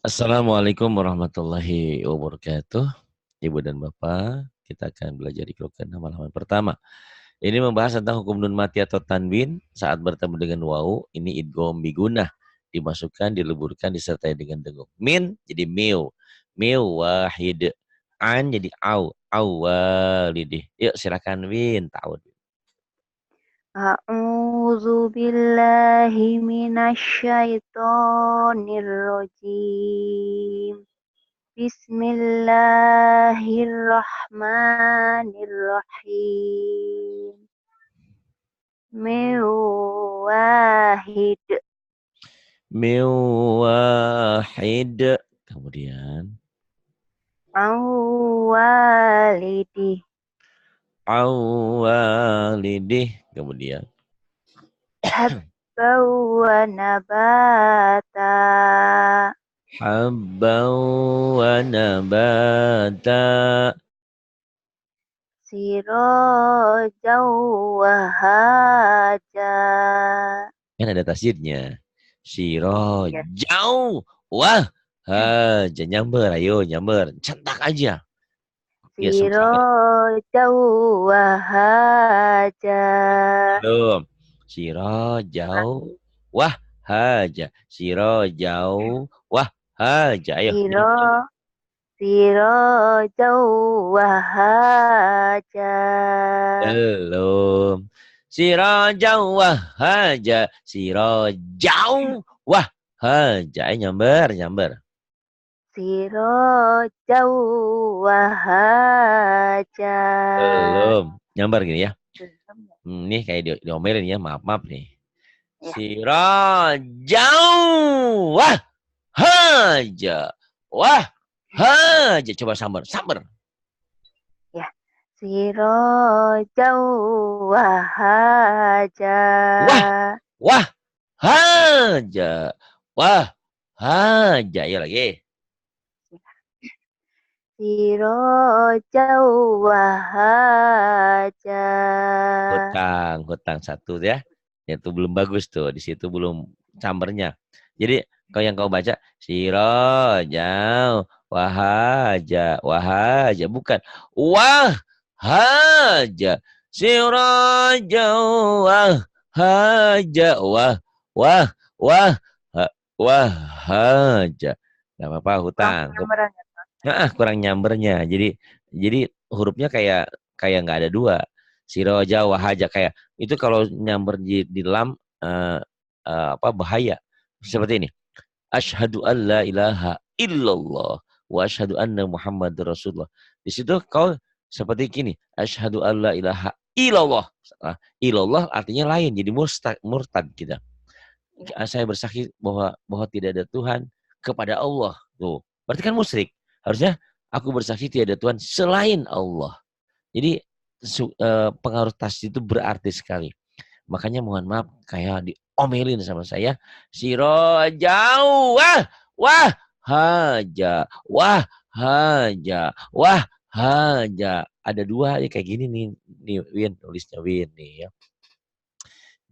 Assalamualaikum warahmatullahi wabarakatuh. Ibu dan Bapak, kita akan belajar di kelompok halaman pertama. Ini membahas tentang hukum nun mati atau tanwin saat bertemu dengan wawu. Ini idgham bigunah. Dimasukkan, dileburkan, disertai dengan dengung. Min jadi miu. Miu wahid. An jadi au walidih. Yuk silakan Win. Tahu. A'udzu billahi minasyaitonir rajim. Bismillahirrahmanirrahim. Min wahid. Miu wahid. Kemudian Awalidi. awalidih. Kemudian Habba wa nabata. Habban wa nabata. Sirajaw wa haja. Kan ada tasjidnya. Ya. Sirojau. Wah. Haja. Nyamber. Ayo nyamber. Centak aja. Ya sama-sama. Sirajaw wa haja. Belum. Sirojau. Wah. Haja. Sirojau. Wah. Haja. Ayo. Siro Nyamber. Sirajaw wa haja. Belum. Sirojau. Wah. Haja. Sirojau. Wah. Haja. Ayo nyamber. Nyamber. Sirajaw wa haja. Belum. Nyambar gini ya. Belum ya? Ini kayak diomelin ya. Maaf, maaf nih. Ya, Sirajau. Wah. Haja. Wah. Haja. Coba sambar. Sambar. ya. Sirajaw wa haja. Wah. Wah. Haja. Wah. Haja. Ayo lagi. Sirajaw wa haja. Hutang. Hutang satu ya. Itu belum bagus tuh. Di situ belum sambarnya. Jadi kalau yang kau baca. Sirajau. Wahaja. Wahaja. Bukan. Wah. Haja. Sirajau. Wah. Haja. Wah. Wah. Wah. Wah. Haja. Gak apa-apa Kurang hutang. penyabaran ya. Kurang nyambernya. Jadi hurufnya kayak kayak nggak ada dua. Siroja wahaja kayak itu kalau nyamber di lam apa bahaya. Seperti ini. Asyhadu an la ilaha illallah wa asyhadu anna Muhammadur Rasulullah. Di situ kau seperti gini. Asyhadu an la ilaha illallah. Illallah artinya lain jadi murtad kita. Saya bersaksi bahwa tidak ada Tuhan kepada Allah. Tuh. Berarti kan musyrik. Harusnya aku bersaksi tidak ada Tuhan selain Allah. Jadi pengaruh tasdid itu berarti sekali. Makanya mohon maaf kayak diomelin sama saya. Sirojau. Wah. Wah. Haja. Wah. Haja. Wah. Haja. Ada dua ya kayak gini nih. Nih Win. Tulisnya Win nih ya.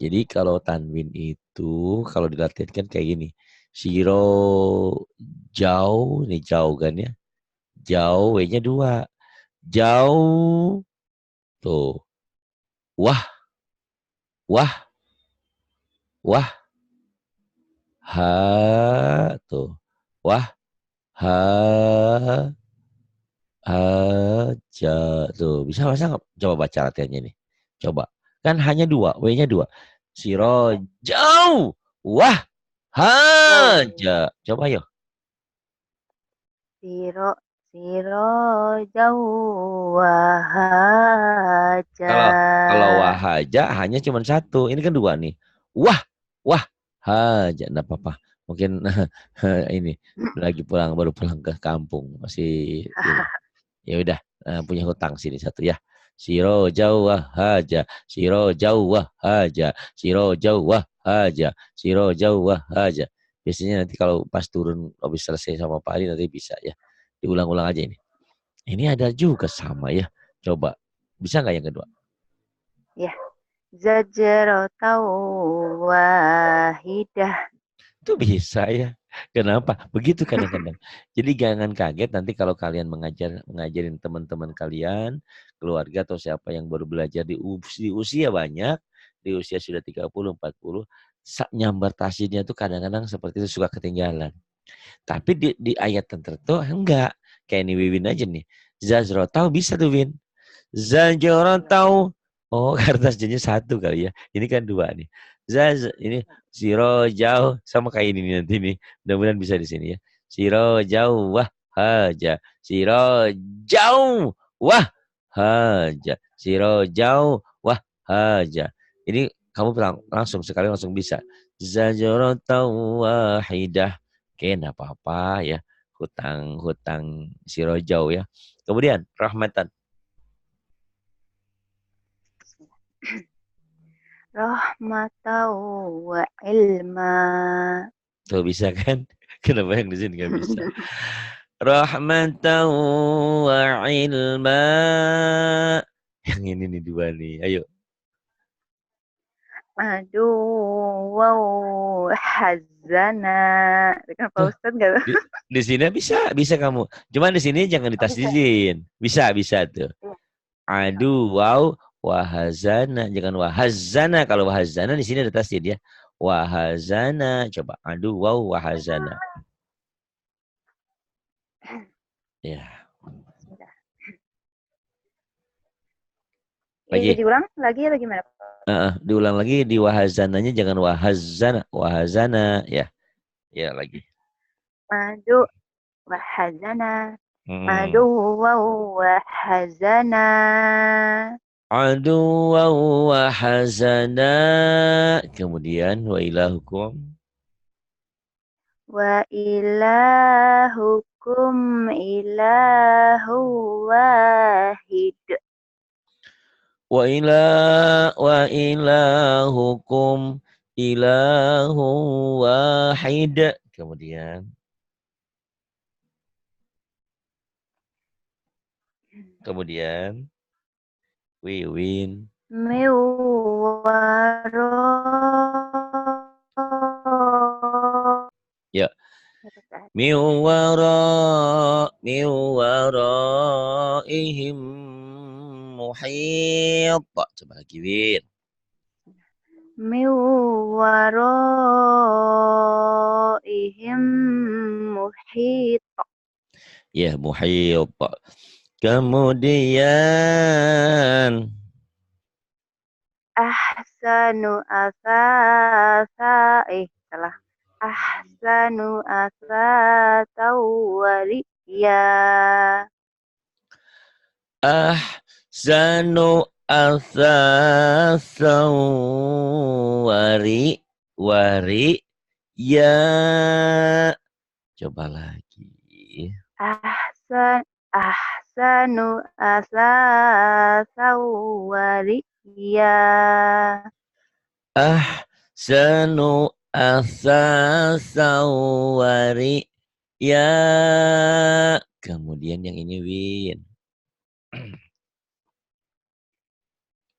Jadi kalau tanwin itu kalau dilatih kan kayak gini. Siro jauh nih jauh kan ya. Jauh W-nya dua. Jauh tuh. Wah, wah, wah, ha tuh. Wah, ha, haja tuh. Bisa masa nggak? Coba baca latihannya nih. Coba. Kan hanya dua, W-nya dua. Siro jauh. Wah, Jauh. haja. Coba yuk. Siro Sirajaw wa haja. Kalau kalau wahaja hanya cuma satu. Ini kan dua nih. Wah, wah, haja. Enggak apa-apa. Mungkin ini lagi pulang baru pulang ke kampung masih ini. Ya udah punya hutang sini satu ya. Siro jawah haja, siro jawah haja, siro jawah haja, siro jawah haja. Biasanya nanti kalau pas turun habis selesai sama Pak Ali nanti bisa ya. Diulang-ulang aja ini. Ini ada juga sama ya. Coba. Bisa nggak yang kedua? Ya, zajrataw wahidah. Itu bisa ya. Kenapa? Begitu kadang-kadang. Jadi jangan kaget nanti kalau kalian mengajarin teman-teman kalian, keluarga atau siapa yang baru belajar di usia banyak, di usia sudah 30, 40, nyambar tasnya tuh kadang-kadang seperti itu suka ketinggalan. Tapi di ayat tertentu enggak. Kayak ini Wiwin aja nih. Zazrotau bisa tuh Win. Zajorotau. Oh, karena jadinya satu kali ya. Ini kan dua nih. Ini siro jauh sama kayak ini nanti nih. Mudah-mudahan bisa di sini ya. Siro jauh wah haja. Siro jauh wah haja. Siro jauh wah haja. Ini kamu langsung sekali langsung bisa. Zajorotau wahidah. Oke, enggak apa-apa ya. Hutang siro jauh ya. Kemudian rahmatan. Rahmatan wa ilma. Tuh bisa kan? Kenapa yang di sini nggak bisa? Rahmatan wa ilma. Yang ini nih dua nih. Ayo. Aduh, wow, hazana. Kan Pak Tuh. Ustadz nggak? Di sini bisa kamu. Cuman di sini jangan Oh, bisa. ditasdidin. Bisa tuh. Iya. Aduh, wow, wahazana. Jangan wahazana. Kalau wahazana di sini ada tasdid ya. Wahazana. Coba. Aduh, wow, wahazana. Ya. Bismillah. Ini Lagi. diulang lagi atau gimana? Diulang lagi di wahazananya jangan wahazana. Wahazana. Ya. Ya lagi. Aduh, wahazana. Hmm. Aduh, wow, wahazana. Aduwa wa hazana. Kemudian wa ilahukum. Wa ilahukum ilahu wahid. Wa ilahukum ilahu wahid. Kemudian Wiwin. Miwaro. Ya. Miwaraihim muhit. Coba lagi Win. Miwaraihim muhit. Ya, muhit. Kemudian Ahsanu asasa. Salah. Ahsanu asasa wariya. ahsanu athasan wari ya. Coba lagi. Ahsanu asasa wariya. Ahsanu athasan wari ya. Kemudian yang ini Win.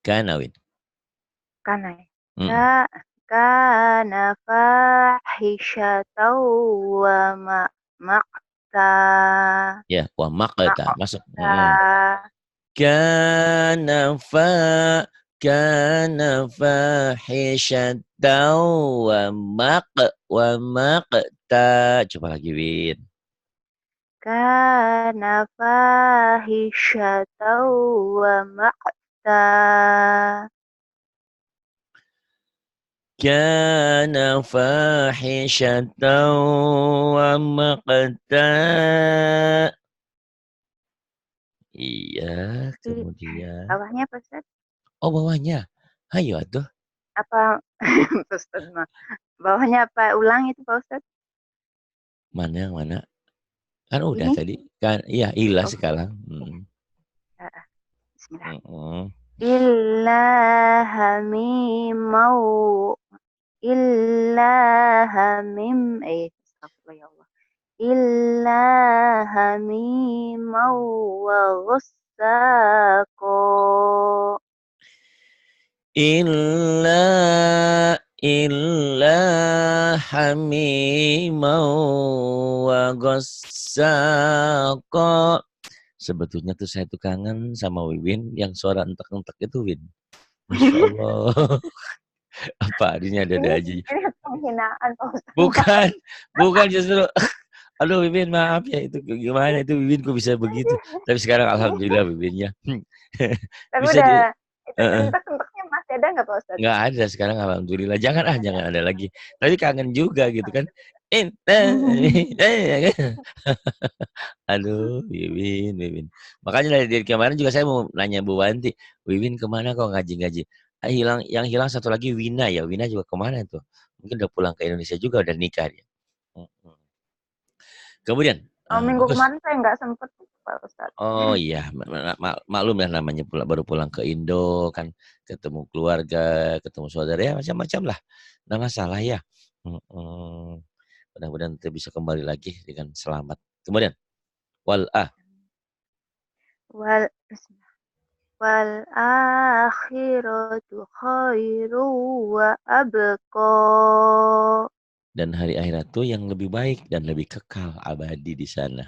Kana Win. Kana ya. Mm. Kana fahisyatan wa maqta. Ya, wa maqta masuk. Maqta. Kana fa kana fahishatan wa maqta. Coba lagi Win. Kana fahisyatan wa maqta. Kana fahishatan wa maqta. Iya, kemudian. Bawahnya apa Ustaz? Oh, bawahnya. Ayo atuh. Apa Ustaz mah? Bawahnya apa? Ulang itu Pak Ustaz? Mana yang mana? Kan udah Ini? tadi. Kan iya, ilah Oh, sekarang. iya. Bismillah. Mm. Illa hamimau illa hamim astagfirullah ya Allah. Illa hamimau wa ghassaqo. Illa illa hamimau wa ghassaqa. Sebetulnya tuh saya tuh kangen sama Wiwin yang suara entek-entek itu, Win. Masya Allah. Apa adanya ada aja. Ini penghinaan Pak Ustadz. Bukan, bukan justru. Aduh Wiwin maaf ya itu gimana itu Wiwin kok bisa begitu. Tapi sekarang alhamdulillah Wiwinnya. Tapi Bisa udah di itu entek-enteknya masih ada nggak Pak Ustadz? nggak ada sekarang alhamdulillah. Jangan ada lagi. Tapi kangen juga gitu kan. Aduh, Wiwin, Wiwin. Makanya dari kemarin juga saya mau nanya Bu Wanti, Wiwin kemana kok ngaji-ngaji? Yang hilang satu lagi Wina ya. Wina juga kemana tuh? Mungkin udah pulang ke Indonesia juga, udah nikah dia. Kemudian, Minggu bagus. kemarin saya nggak sempet Pak Ustadz. Oh iya, maklum ya namanya baru pulang ke Indo kan, ketemu keluarga, ketemu saudara ya macam-macam lah. Nggak masalah ya. Mudah-mudahan kita bisa kembali lagi dengan selamat. Kemudian, Wal wal akhiratu khairu wa abqa. dan hari akhirat itu yang lebih baik dan lebih kekal abadi di sana.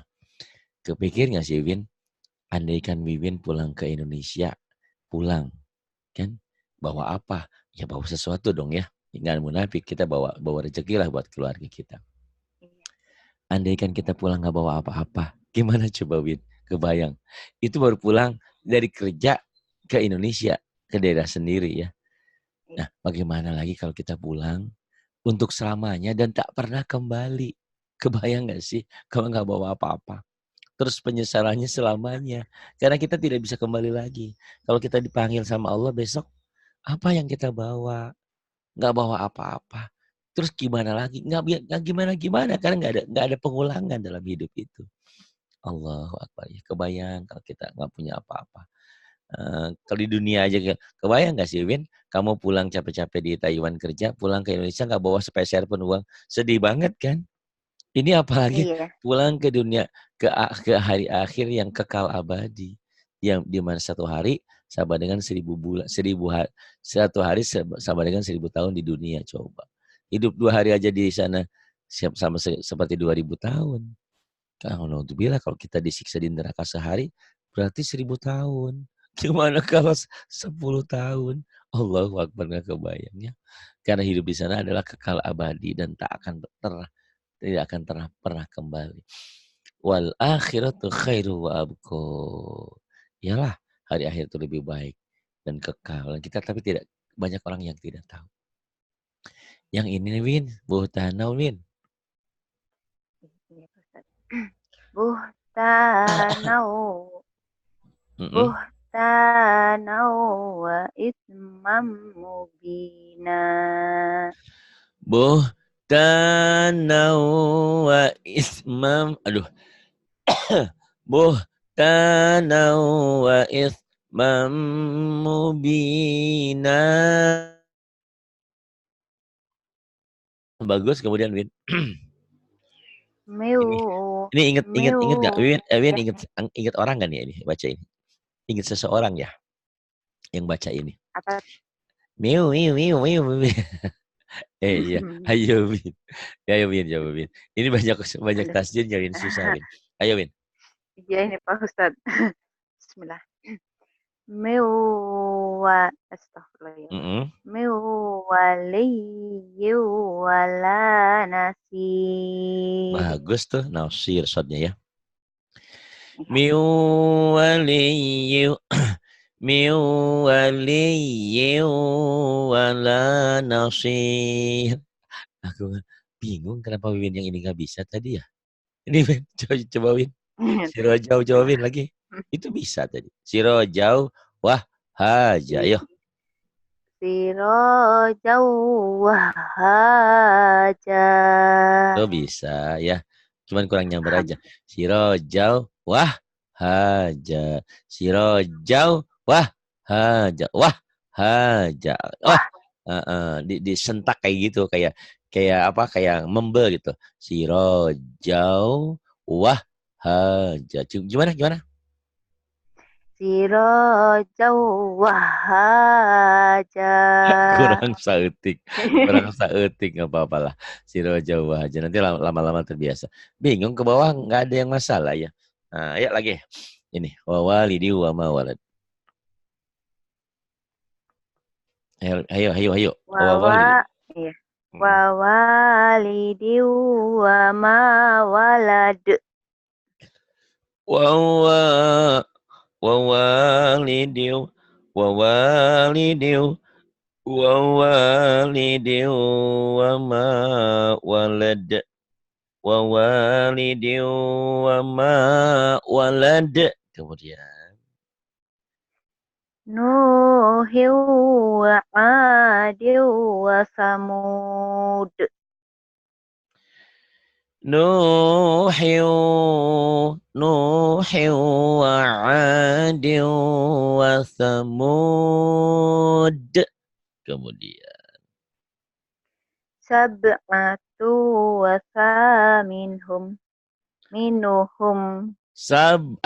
Kepikir nggak sih Win? Andaikan Wiwin pulang ke Indonesia, pulang, kan? Bawa apa? Ya bawa sesuatu dong ya. Jangan munafik, kita bawa rezeki lah buat keluarga kita. Andaikan kita pulang nggak bawa apa-apa, gimana coba Win? Kebayang. Itu baru pulang dari kerja ke Indonesia, ke daerah sendiri ya. Nah, bagaimana lagi kalau kita pulang untuk selamanya dan tak pernah kembali? Kebayang nggak sih kalau nggak bawa apa-apa? Terus penyesalannya selamanya. Karena kita tidak bisa kembali lagi. Kalau kita dipanggil sama Allah besok, apa yang kita bawa? Nggak bawa apa-apa. Terus gimana lagi? Nggak gimana-gimana. Karena nggak ada pengulangan dalam hidup itu. Allahu Akbar. Ya, kebayang kalau kita nggak punya apa-apa. Kalau di dunia aja, kebayang nggak sih Win? Kamu pulang capek-capek di Taiwan kerja, pulang ke Indonesia nggak bawa sepeser pun uang. Sedih banget kan? Ini apalagi pulang ke dunia, ke hari akhir yang kekal abadi. Yang di mana satu hari sama dengan 1000 bulan, 1 hari sama dengan 1000 tahun di dunia coba. Hidup 2 hari aja di sana sama seperti 2000 tahun. Kalau kita disiksa di neraka sehari berarti 1000 tahun. Gimana kalau 10 tahun? Allahu Akbar, nggak kebayang ya. Karena hidup di sana adalah kekal abadi dan tidak akan pernah kembali. Wal akhiratu khairu wa abqa. Yalah, hari akhir itu lebih baik dan kekal. Kita tapi tidak banyak orang yang tidak tahu. Yang ini nih Win, buhtanau Win. Buhtanau. Buhtanau wa ismam mubina. Buhtanau wa ismam. Aduh. Buhtanau wa ismam mubina. Bagus kemudian Win. Ini inget nggak? Win inget orang kan ya ini baca ini? Inget seseorang ya yang baca ini? Apa? Miu. Iya, ayo Win. Ayo Win, coba Win. Ini banyak tasjid nyariin susah Win. Ayo Win. Iya ini Pak Ustadz. Bismillah. Astagfirullah. Waliyyu wala nasir. Bagus tuh nasir shotnya ya. Waliyyu wala nasir. Aku bingung kenapa Win yang ini nggak bisa tadi ya. Ini Win, coba Win. Sirojau jawabin lagi. Itu bisa tadi. Sirojau wah haja. Ayo. Sirojau wah haja. Oh bisa ya. Cuman kurang nyamber aja. Sirojau wah haja. Sirojau wah haja. Wah haja. Wah. Disentak kayak gitu. Kayak apa? Kayak membel gitu. Sirojau wah haja. Gimana? sirajau wahaja. Kurang saeutik. Kurang saeutik nggak apa-apa lah. Siro Jawa aja. Nanti lama-lama terbiasa. Bingung ke bawah nggak ada yang masalah ya. Nah, ayo lagi. Ini. Wawalidi wa ma walad. Ayo, ayo, ayo. Ayo. Wawalidi. Wawa, iya. Wawalidi wa ma walad. Wawa. Wawalidi. Wawalidi. Wawalidi wa ma walad. Wawalidi wa ma walad. Kemudian Nuhi wa adi wa samud. Nuhiu Nuhiu wa Adi wa Thamud. Kemudian Sab'atu wa thaminhum. Minuhum. Sab.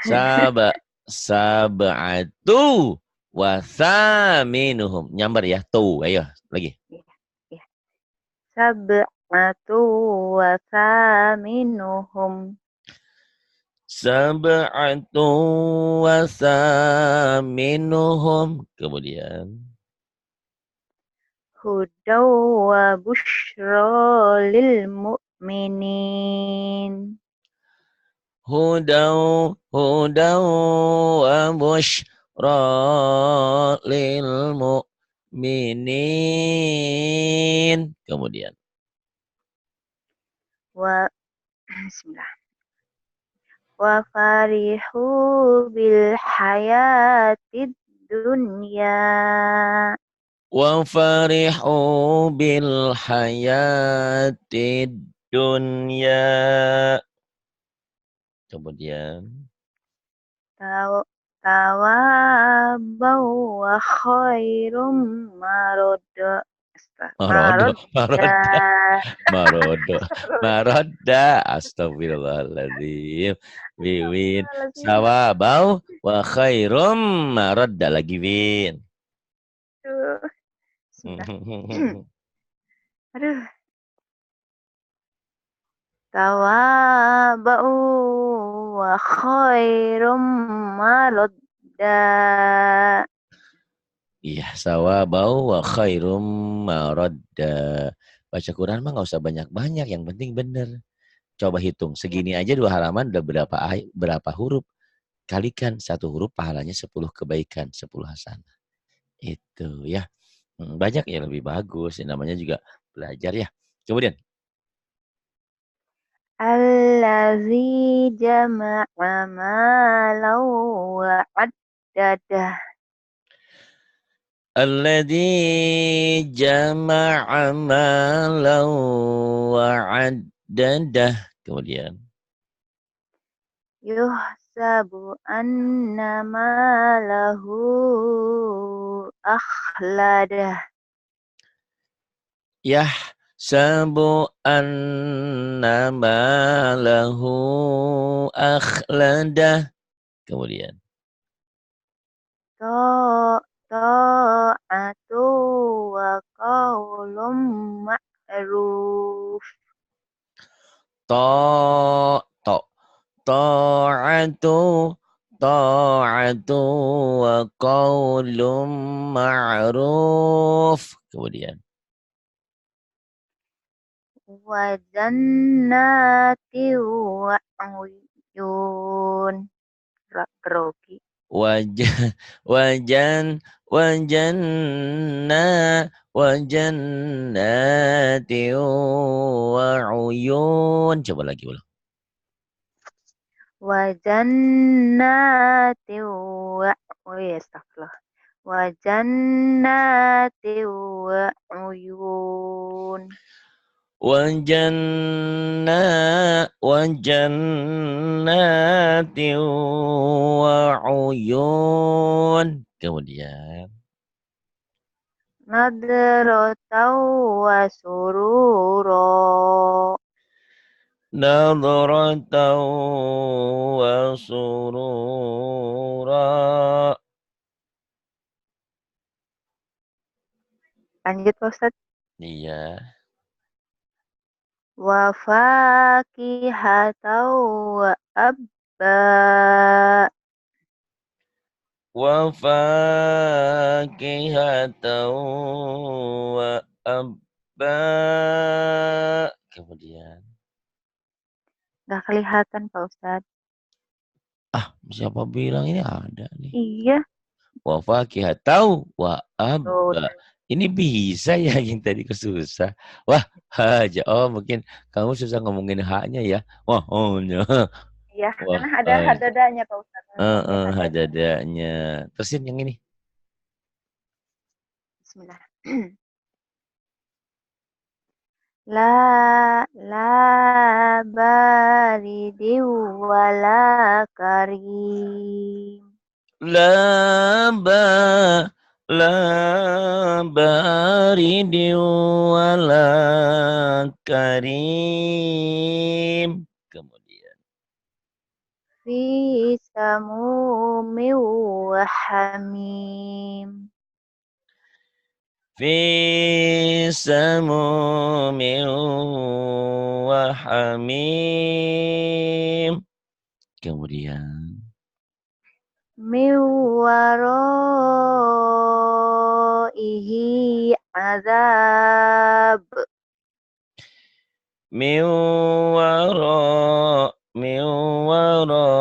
sab'atu sab'atu wa thaminuhum. Nyambar ya, tu. Ayo, lagi. Ya. Sab'atu wa thaminuhum. Sab'atu wa thaminuhum. Kemudian Hudaw wa bushra lil mu'minin. Hudaw wa bushra lil mu'minin. Kemudian Wa bismillah. Wa farihu bil hayatid dunya. wa farihu bil hayatid dunya. Kemudian Tawabau wa khairum marodda. marodo Marodda. maroda marodo maroda astagfirullahaladzim. Wiwin sawabau wa khairum maroda lagi Win. Aduh, bismillah. Aduh. Tawabau wa khairum marodda. Iya, sawabau wa khairum marodda. Baca Quran mah nggak usah banyak-banyak, yang penting bener. Coba hitung, Ya. segini aja 2 halaman udah berapa huruf. Kalikan 1 huruf pahalanya 10 kebaikan, 10 hasanah. Itu ya. Banyak ya lebih bagus. Ini namanya juga belajar ya. Kemudian. Allazi jama'a malan wa addadah. Alladzi jama'a malan wa addadah. Kemudian. Yuhsabu anna malahu akhladah. Yahsabu anna malahu akhladah. Kemudian. Ta'atu wa qaulum ma'ruf. Ta ta ta'atu ta'atu wa qaulum ma'ruf. Kemudian. Wa jannati wa uyun. Grogi. Wajan wajan wajanna wajannati wa uyun. Coba lagi ulang. Wa jannati wa astagfirullah. Wa jannati wa uyun. Wajannati wa uyun. Kemudian Nadrataw wa sururo. nadratan wa surura. Lanjut Pak Ustadz. Iya. Wa fakihatan wa abba. Wa fakihatan wa abba. Kemudian. Nggak kelihatan Pak Ustadz. Ah, siapa bilang ini ada nih? Iya. Wa fakihatan wa Oh, abba. Ini bisa ya yang tadi kesusah. Wah, aja. Oh, mungkin kamu susah ngomongin haknya ya. Wah, oh, iya, wah, karena ada hadadanya Pak Ustadz. Pakai hadada. hadadanya. Terusin yang ini. Bismillah. La baridin wala karim. Laba, la baridi wala karim. Kemudian. Fi samumin wa hamim. Fi samumin wa hamim. Kemudian. Min waraihi azab. Min wara, min wara,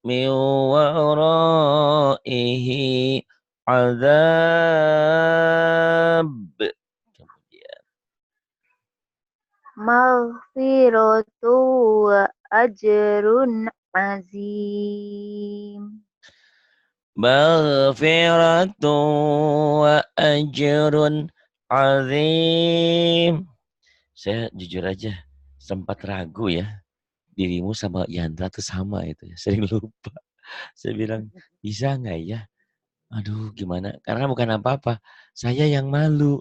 min waraihi azab. Kemudian. Maghfiratu wa ajrun azim. Maghfiratu wa ajrun azim. Saya jujur aja sempat ragu ya. Dirimu sama Yandra tuh sama itu ya. Sering lupa. Saya bilang, bisa nggak ya? Aduh gimana? Karena bukan apa-apa. Saya yang malu.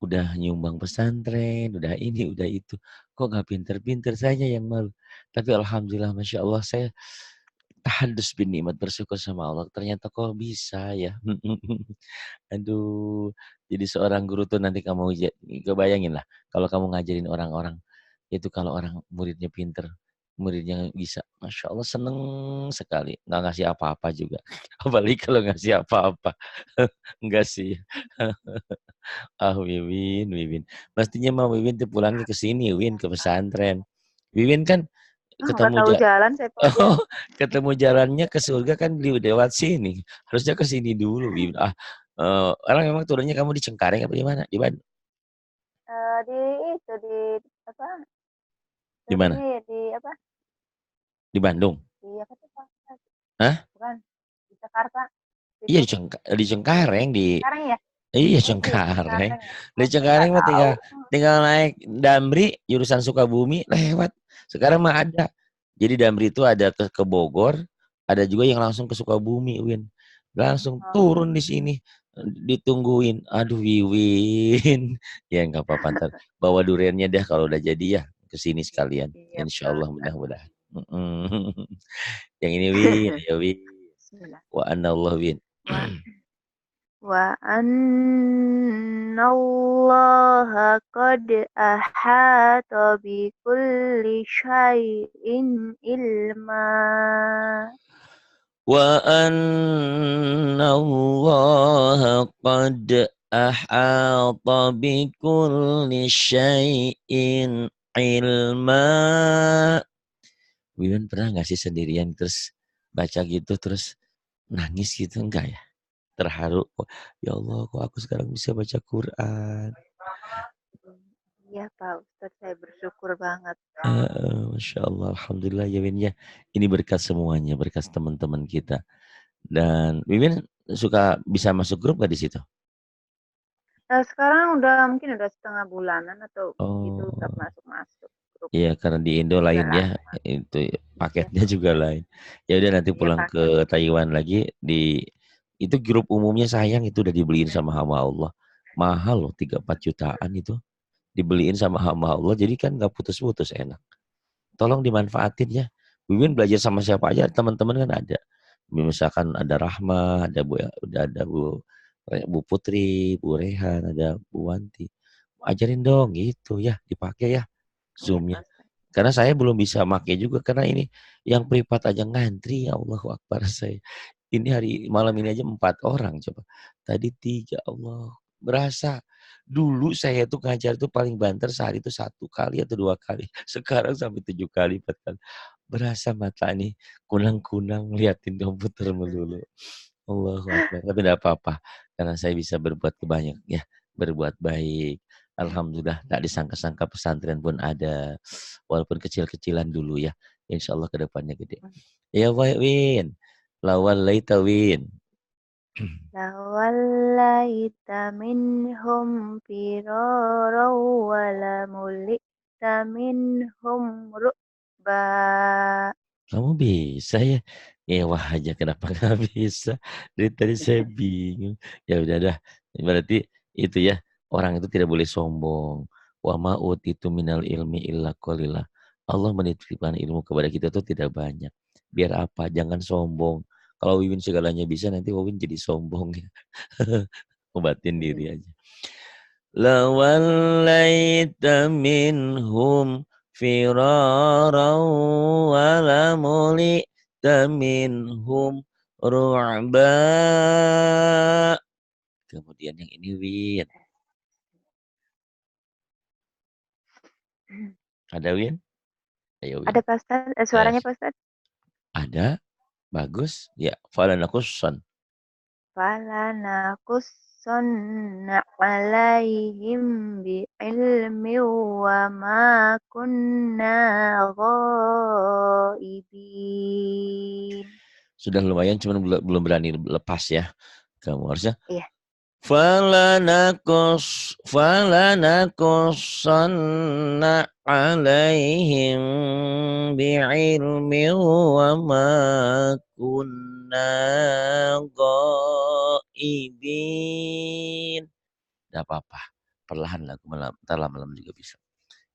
Udah nyumbang pesantren, udah ini, udah itu. Kok nggak pinter-pinter, saya yang malu. Tapi Alhamdulillah, Masya Allah, saya tahadus bin nikmat, bersyukur sama Allah. Ternyata kok bisa ya. Aduh, jadi seorang guru tuh nanti kamu kebayangin lah. Kalau kamu ngajarin orang-orang, itu kalau orang muridnya pinter, muridnya bisa. Masya Allah seneng sekali. Nggak ngasih apa-apa juga. Apalagi kalau ngasih apa-apa. Enggak sih. Ah, Wiwin, Wiwin. Mestinya mau Wiwin tuh pulangnya ke sini, Win, ke pesantren. Wiwin kan Nggak ketemu tahu jalan saya Pak Ustadz. oh, ketemu jalannya ke surga kan lewat sini. Harusnya ke sini dulu, Wiwin. Ah, orang memang turunnya kamu di Cengkareng apa di mana? Di Bandung? Di itu di apa? Di mana? Turunnya ya di apa? Di Bandung. Di apa tuh Pak Ustadz? Hah? Bukan di Jakarta. Iya Itu Di Cengkareng di sekarang ya? iya Oh iya di Cengkareng. Cengkareng ya. Di Oh saya Cengkareng nggak mah tahu. tinggal tinggal naik Damri jurusan Sukabumi lewat. Sekarang mah ada. Jadi Damri itu ada ke Bogor, ada juga yang langsung ke Sukabumi, Win. Langsung Oh, turun di sini ditungguin. Aduh Wiwin. Ya nggak apa-apa ntar bawa duriannya deh kalau udah jadi ya ke sini sekalian. iya Insya Pak Allah Ustadz. mudah-mudahan. Yang ini Win, ya Win. Bismillah. Wa anallah Win. Wa annallaha qad ahata bi kulli syai'in ilma. Wa anna Allah qad ahata bi kulli syai'in ilma. Wiwan pernah nggak sih sendirian terus baca gitu terus nangis gitu enggak ya? Terharu, oh, ya Allah kok aku sekarang bisa baca Quran. Iya Pak Ustadz, saya bersyukur banget. Masya Allah, Alhamdulillah ya Win ya. Ini berkat semuanya, berkat teman-teman kita. Dan Wiwin suka bisa masuk grup gak di situ? Sekarang mungkin udah setengah bulanan atau itu udah Oh, masuk grup. iya karena di Indo Udah lain ya, lama. itu Iya paketnya Pak juga Ustadz. lain. Ya udah nanti Iya pulang ke paket. Taiwan lagi itu grup umumnya sayang itu udah dibeliin sama hamba Allah. Mahal loh 3-4 jutaan itu. dibeliin sama hamba Allah, jadi kan nggak putus-putus, enak. Tolong dimanfaatin ya. Wiwin belajar sama siapa aja, teman-teman kan ada. Misalkan ada Rahma, ada Bu Putri, Bu Rehan, ada Bu Wanti. Ajarin dong gitu ya, dipakai ya Iya Zoom-nya. Pak Ustadz. Karena saya belum bisa pakai juga karena ini yang privat aja ngantri, ya Allahu Akbar saya. Ini hari malam ini aja 4 orang coba. Tadi 3, Allah. Berasa dulu saya tuh ngajar tuh paling banter sehari itu 1 kali atau 2 kali. Sekarang sampai 7 kali, 4 kali. Berasa mata nih kunang-kunang liatin komputer melulu. Allahu Akbar. Tapi tidak apa-apa karena saya bisa berbuat kebanyak ya, berbuat baik. Alhamdulillah tak disangka-sangka pesantren pun ada. Walaupun kecil-kecilan dulu ya. Insya Allah kedepannya gede. Ya Win. Lawallaita Win. Lawallaita minhum firara wala mulita minhum ru'ba. Kamu bisa ya? Wah aja kenapa nggak bisa? Dari tadi saya bingung. Ya udah dah. Berarti itu ya. Orang itu tidak boleh sombong. Wa ma'ut itu minal ilmi illa qalila. Allah menitipkan ilmu kepada kita itu tidak banyak. Biar apa? Jangan sombong. Kalau Wiwin segalanya bisa, nanti Wiwin jadi sombong ya. Obatin diri aja. Lawallaita minhum firara walamulita minhum ru'ba. Kemudian yang ini Win. Ada Win? Ayo Win. Ada Pak Ustadz? Suaranya Pak Ustadz? Ada. Bagus. Ya. Falanakussan. Falanakussanna alaihim bi'ilmi wa ma kunna ghaibin. Sudah lumayan, cuman belum berani lepas ya. Kamu harusnya. Iya. Falanakussanna alaihim bi'ilmi wa ma kunna ghaibin. Tidak apa-apa. Perlahan lagu ntar lama-lama juga bisa.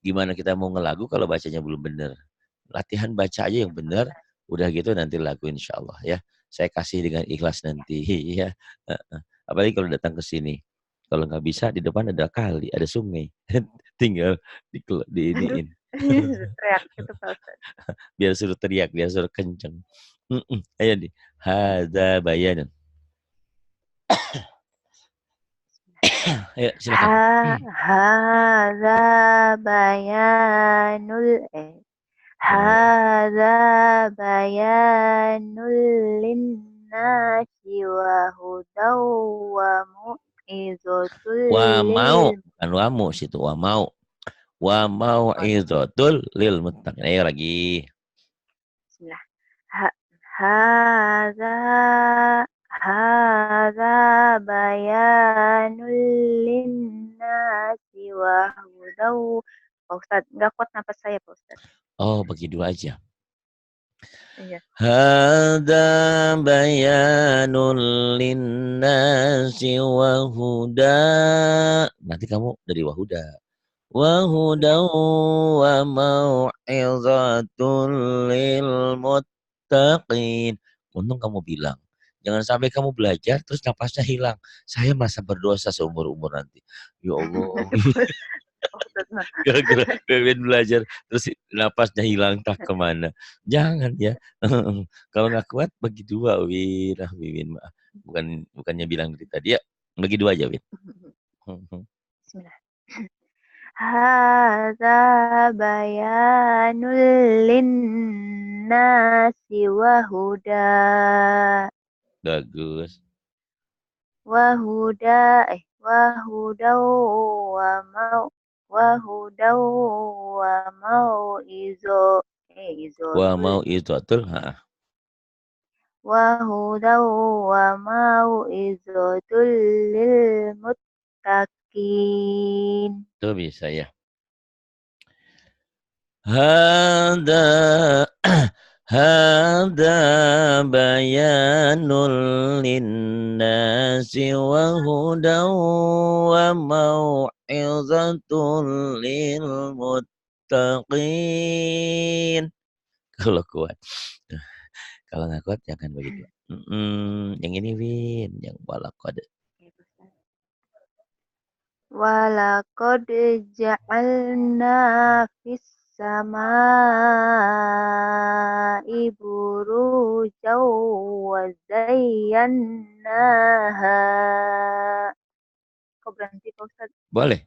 Gimana kita mau ngelagu kalau bacanya belum benar? Latihan baca aja yang benar. Udah gitu nanti lagu insya Allah ya. Saya kasih dengan ikhlas nanti ya. Apalagi kalau datang ke sini. Kalau nggak bisa di depan ada kali, ada sungai. Tinggal Aduh, iniin. teriak gitu Pak Ustadz. Biar suruh teriak, biar suruh kenceng. Ayo nih. Hadza bayanan. Ayo silakan. Hadza bayanul Hadza bayanul linnasi wa hudaw wa mu'izatul Wa mau, lil bukan wamu situ, wa mau. Wa mau'izatul lil muttaqin. Ayo lagi. Bismillah. Hadza hadza bayanul linnasi wa hudaw. Pak Ustadz, nggak kuat napas saya Pak Ustadz. Oh, bagi dua aja. Iya. Hada bayanul linnasi wa huda. Nanti kamu dari wahuda. Wahuda wa mau'izatul lil muttaqin. Untung kamu bilang. Jangan sampai kamu belajar terus napasnya hilang. Saya merasa berdosa seumur-umur nanti. Ya Allah. Gara-gara pengen belajar terus napasnya hilang tak kemana. Jangan ya. Kalau nggak kuat bagi dua Win. Win maaf. Bukannya bilang dari tadi ya. Bagi dua aja Win. Bismillah. Hadza bayanul linnasi wa huda. Bagus. Wa huda wa hudaw wa Wa mau mau'izatul itu atul. wa hudaw wa mau'izatul lil muttaqin. Itu bisa ya. Hada hada bayanul linnasi wa hudaw wa mau'izatul lil muttaqin. Kalau kuat. Kalau nggak kuat jangan begitu. Yang ini Win, yang walaqad. Walaqad ja'alna fis samaa'i burujaw wa zayyannaha. Kok berhenti Pak Ustaz? Boleh.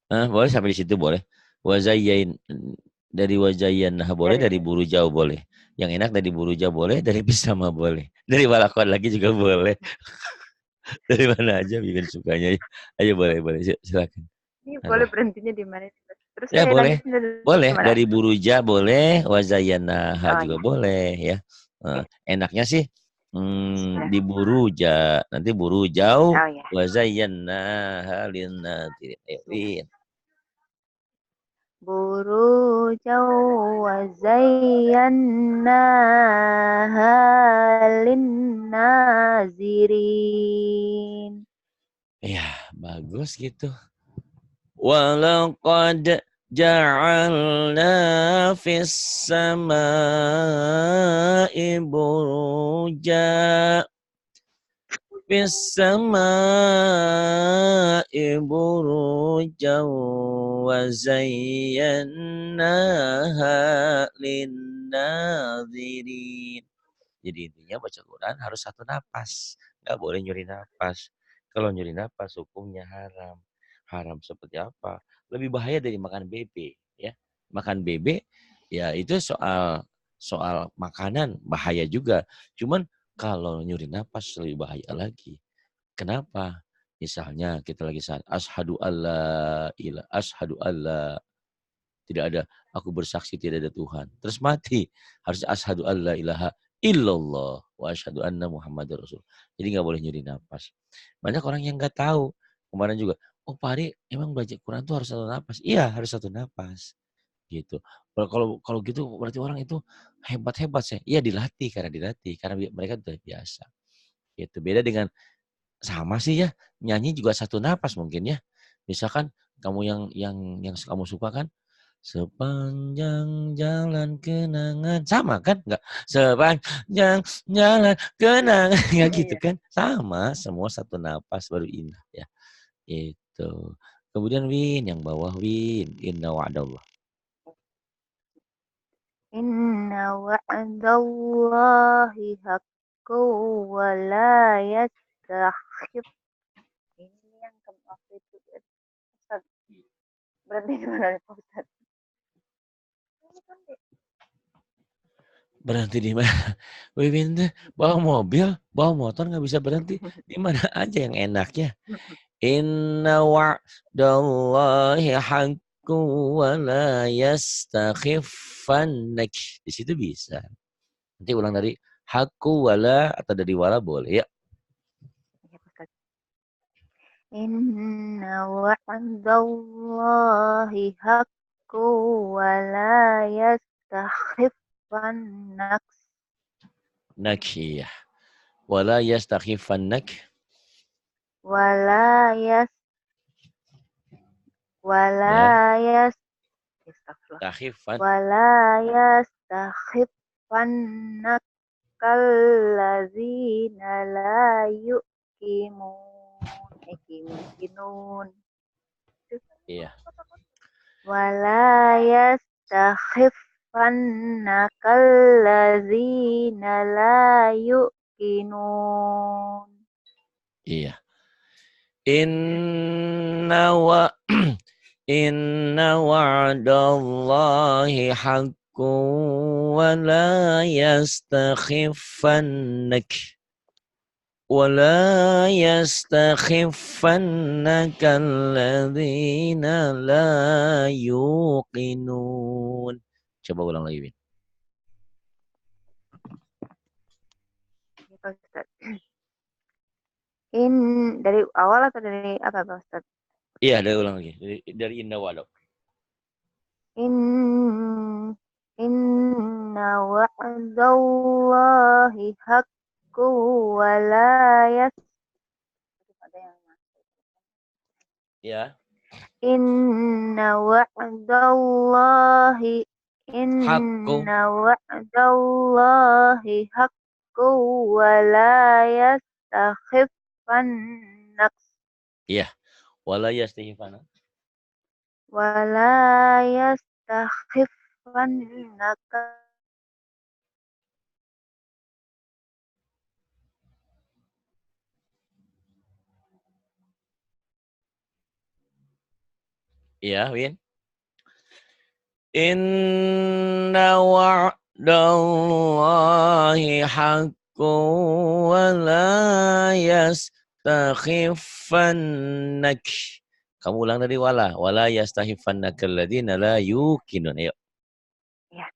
Boleh sampai di situ boleh. Wazayyain dari wazayyannaha boleh, dari buru jauh boleh. Yang enak dari buru jauh boleh, dari pisama boleh. Dari walaqad lagi juga boleh. Dari mana aja bikin sukanya. Ayo boleh, silakan. Ini boleh berhentinya di mana? Terus Ya saya boleh. lanjutin dari Boleh mana? dari buruja boleh, wazayanaha Oh juga ya. boleh ya. Enaknya sih Bismillah. di buruja, nanti burujau Oh ya. wazayanaha linnadirin. Ayo, Bismillah. Win. Burujaw wa zayyannaha linnazirin. Ya, bagus gitu. Walaqad ja'alna fis sama'i buruja. Fis sama'i burujan wa zayyannaha linnadhirin. Jadi intinya baca Quran harus satu napas. Nggak boleh nyuri napas. Kalau nyuri napas hukumnya haram. Haram seperti apa? Lebih bahaya dari makan bebek. Ya. Makan bebek ya itu soal makanan bahaya juga. Cuman kalau nyuri napas lebih bahaya lagi. Kenapa? Misalnya kita lagi saat ashadu alla ilah, ashadu alla tidak ada, aku bersaksi tidak ada Tuhan. Terus mati. Harus ashadu alla ilaha illallah wa ashadu anna Muhammadar Rasul. Jadi nggak boleh nyuri nafas. Banyak orang yang nggak tahu. Kemarin juga, oh Pak Ari, emang belajar Quran tuh harus satu nafas. Iya, harus satu nafas. Gitu. Kalau gitu berarti orang itu hebat-hebat sih. Iya dilatih karena mereka sudah biasa. Gitu. Beda dengan sama sih ya, nyanyi juga satu napas mungkin ya. Misalkan kamu yang kamu suka kan, sepanjang jalan kenangan, sama kan? Enggak, sepanjang jalan kenangan, ya gitu Iya. kan? Sama, semua satu napas baru indah ya. Itu. Kemudian Win, yang bawah Win, inna wa'dallah. Inna wa'dallahi haqqu wa la yastakhif. Ini yang waktu itu Ustaz. Berarti gimana nih Pak Ustaz? Berhenti di mana? Win tuh bawa mobil, bawa motor nggak bisa berhenti. Di mana aja yang enaknya. Inna wa'dallahi haqqu wa la yastakhifannak. Di situ bisa. Nanti ulang dari haqqu wala atau dari wala boleh ya. Iya Ustaz. Inna wa'dallahi haqqu wa la yastakhiffannak. Nakiyah. Wala yastakhifannak. Wala yas Ya. wala yas Astagfirullah. Takhifan. Wala yastakhiffannak kallazina la yuqinun. Iya. Wala yastakhiffannak kallazina la yuqinun. Iya. Inna wa'dallahi haqqun wa la yastakhifannak. ولا يستخفنك الذين لا يوقنون. Coba ulang lagi, Win. Dari awal atau dari apa Pak Ustaz? Iya, dari ulang lagi. Dari inna wa'da. Inna wa'dallahi haqqu wa la Ya. Inna wa'dallahi Hakku. Inna wa'dallahi haqqu wa la yastakhiffannak Iya. Wala yastahifana. wa la yastakhifannaka. Iya, Win. Inna wa'dallahi haqqu wa la yastakhifannak. Kamu ulang dari wala. Wala yastakhifannakal ladina la yuqinun. Ayo. Ya.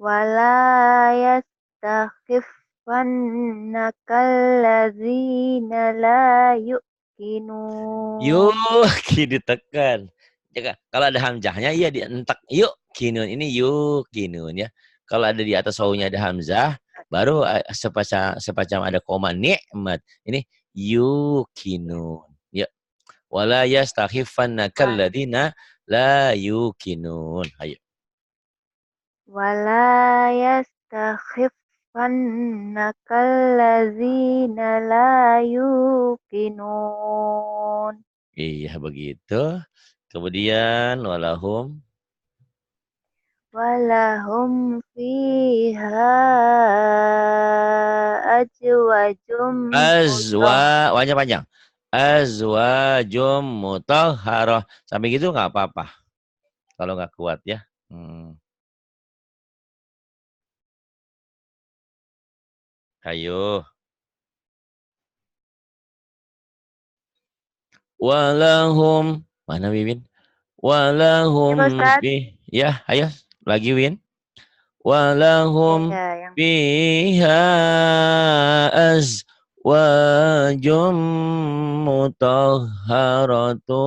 Wa la yastakhifannaka allazina la yuqinun. Yuki ditekan. Ya, kalau ada hamzahnya iya dientak. Yuk kinun. Ini yuk kinun ya. Kalau ada di atas wawunya ada hamzah, baru sepacam ada koma nikmat. Ini yukinun. Ya. Wala yastakhifannakal ladina la yukinun. Ayo. Wala yastakhifannaka allazina la yuqinun. Iya begitu. Kemudian walahum Walahum fiha ajwajum wanya panjang. Azwajum mutahharah. Sampai gitu nggak apa-apa. Kalau nggak kuat ya. Ayo. Walahum. Mana Wiwin? Walahum fi. Ya, ayo. Lagi Win. Walahum fiha azwajum mutahharatu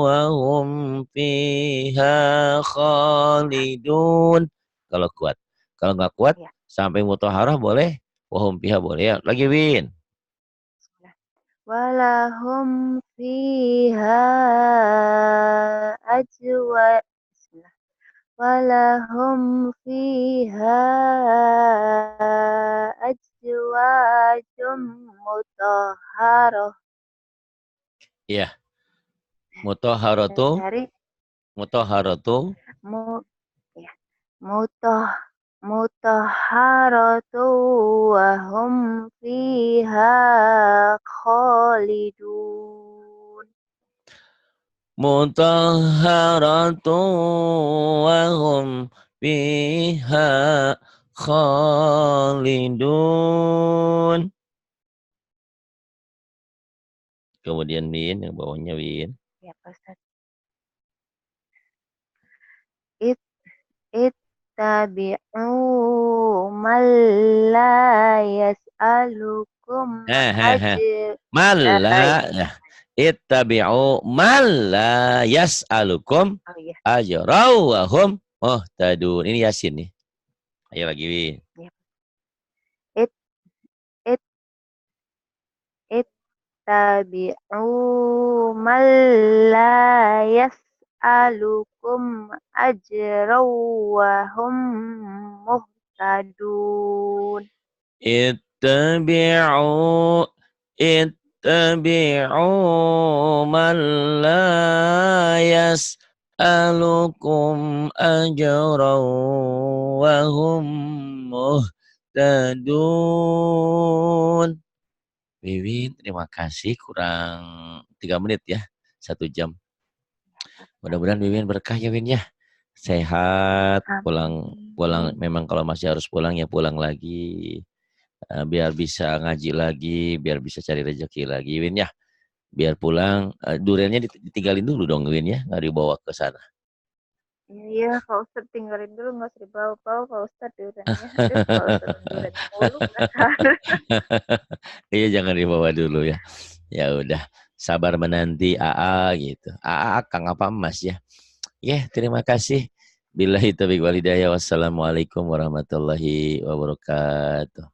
wa hum fiha khalidun. Kalau kuat. Kalau nggak kuat, sampai mutahharah boleh. Wahum fiha boleh ya. Lagi Win. Walahum fiha walahum fiha ajwajum mutahharah. Iya. Mutahharatu. Mutahharatu. Ya. Mutahharatu wa hum fiha khalidun. Mutahharatu wa hum fiha khalidun. Kemudian Win, yang bawahnya Win. Ya, Pak Ustaz. Ittabi'u man la yas'alukum Malla ittabi'u man la yas'alukum ajraw wa hum muhtadun. Ini Yasin nih. Ayo lagi Win. Ittabi'u man la yas'alukum ajraw wa hum muhtadun. Ittabi'u man la yas'alukum ajraw wa hum muhtadun. Wiwin, terima kasih. Kurang 3 menit ya. 1 jam. Mudah-mudahan Wiwin berkah ya Win ya. Sehat, pulang memang kalau masih harus pulang ya pulang lagi. Biar bisa ngaji lagi, biar bisa cari rezeki lagi Win ya. Biar pulang, duriannya ditinggalin dulu dong Win ya, nggak dibawa ke sana. Iya, Pak Ustadz tinggalin dulu, nggak usah dibawa-bawa Pak Ustadz duriannya. Aduh, kalau turun durian mulu Iya jangan dibawa dulu ya. Ya udah, sabar menanti AA gitu. AA Kang apa Emas ya. Ya, terima kasih. Billahi taufiq wal hidayah. Wassalamualaikum warahmatullahi wabarakatuh.